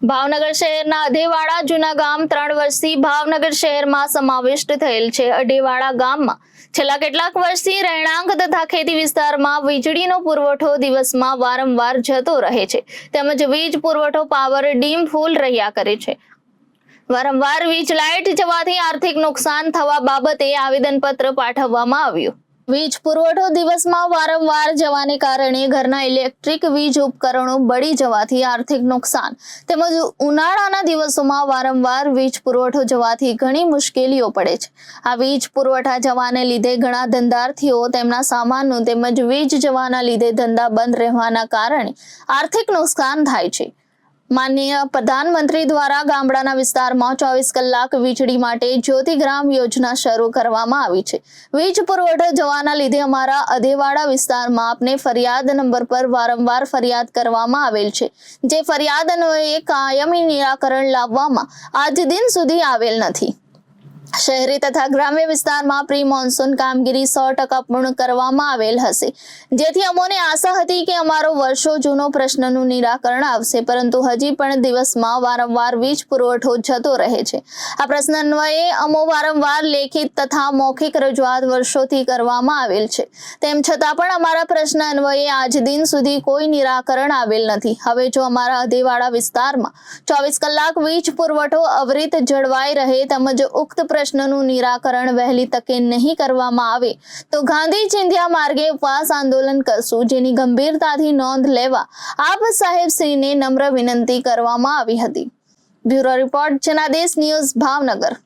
ભાવનગર શહેરના અઢેવાડા જૂના ગામ 3 વર્ષથી ભાવનગર શહેરમાં સમાવિષ્ટ થયેલ છે। અઢેવાડા ગામમાં છેલ્લા કેટલાક વર્ષથી રહેણાંક તથા ખેતી વિસ્તારમાં વીજળીનો પુરવઠો દિવસમાં વારંવાર જતો રહે છે, તેમજ વીજ પુરવઠો પાવર ડીમ ફૂલ રહ્યા કરે છે। વારંવાર વીજ લાઇટ જવાથી આર્થિક નુકસાન થવા બાબતે આવેદનપત્ર પાઠવવામાં આવ્યું। વીજ પુરવઠો દિવસમાં વારંવાર જવાને કારણે ઘરના ઇલેક્ટ્રિક વીજ ઉપકરણો બળી જવાથી આર્થિક નુકસાન તેમજ ઉનાળાના દિવસોમાં વારંવાર વીજ પુરવઠો જવાથી ઘણી મુશ્કેલીઓ પડે છે। આ વીજ પુરવઠા જવાને લીધે ઘણા ધંધાર્થીઓ તેમના સામાનનું તેમજ વીજ જવાના લીધે ધંધા બંધ રહેવાના કારણે આર્થિક નુકસાન થાય છે। માનનીય પ્રધાનમંત્રી દ્વારા ગામડાના વિસ્તારમાં 24 કલાક વીજળી માટે જ્યોતિગ્રામ યોજના શરૂ કરવામાં આવી છે। વીજ પુરવઠો જવાના લીધે અમારા અઢેવાડા વિસ્તારમાં આપને ફરિયાદ નંબર પર વારંવાર ફરિયાદ કરવામાં આવેલ છે, જે ફરિયાદ અન્વયે કાયમી નિરાકરણ લાવવામાં આજ દિન સુધી આવેલ નથી। શહેરી તથા ગ્રામ્ય વિસ્તારમાં પ્રી મોન્સૂન કામગીરી 100% પૂર્ણ કરવામાં આવેલ હશે, જેથી અમોને આશા હતી કે અમારો વર્ષો જૂનો પ્રશ્નનું નિરાકરણ આવશે, પરંતુ હજી પણ દિવસમાં વારંવાર વીજ પુરવઠો જતો રહે છે। આ પ્રશ્ન અન્વયે અમો વારંવાર લેખિત તથા મૌખિક રજૂઆત વર્ષોથી કરવામાં આવેલ છે, તેમ છતાં પણ અમારા પ્રશ્ન અન્વયે આજ દિન સુધી કોઈ નિરાકરણ આવેલ નથી। હવે જો અમારા અઢેવાડા વિસ્તારમાં 24 કલાક વીજ પુરવઠો અવિરત જળવાઈ રહે તેમજ ઉક્ત પ્રશ્નનું નિરાકરણ વહેલી તકે નહીં કરવામાં આવે તો ગાંધી ચિંધ્યા માર્ગે ઉપવાસ આંદોલન કરશું, જેની ગંભીરતાથી નોંધ લેવા આપ સાહેબશ્રીને નમ્ર વિનંતી કરવામાં આવી હતી। Bureau report Janadesh news, Bhavnagar.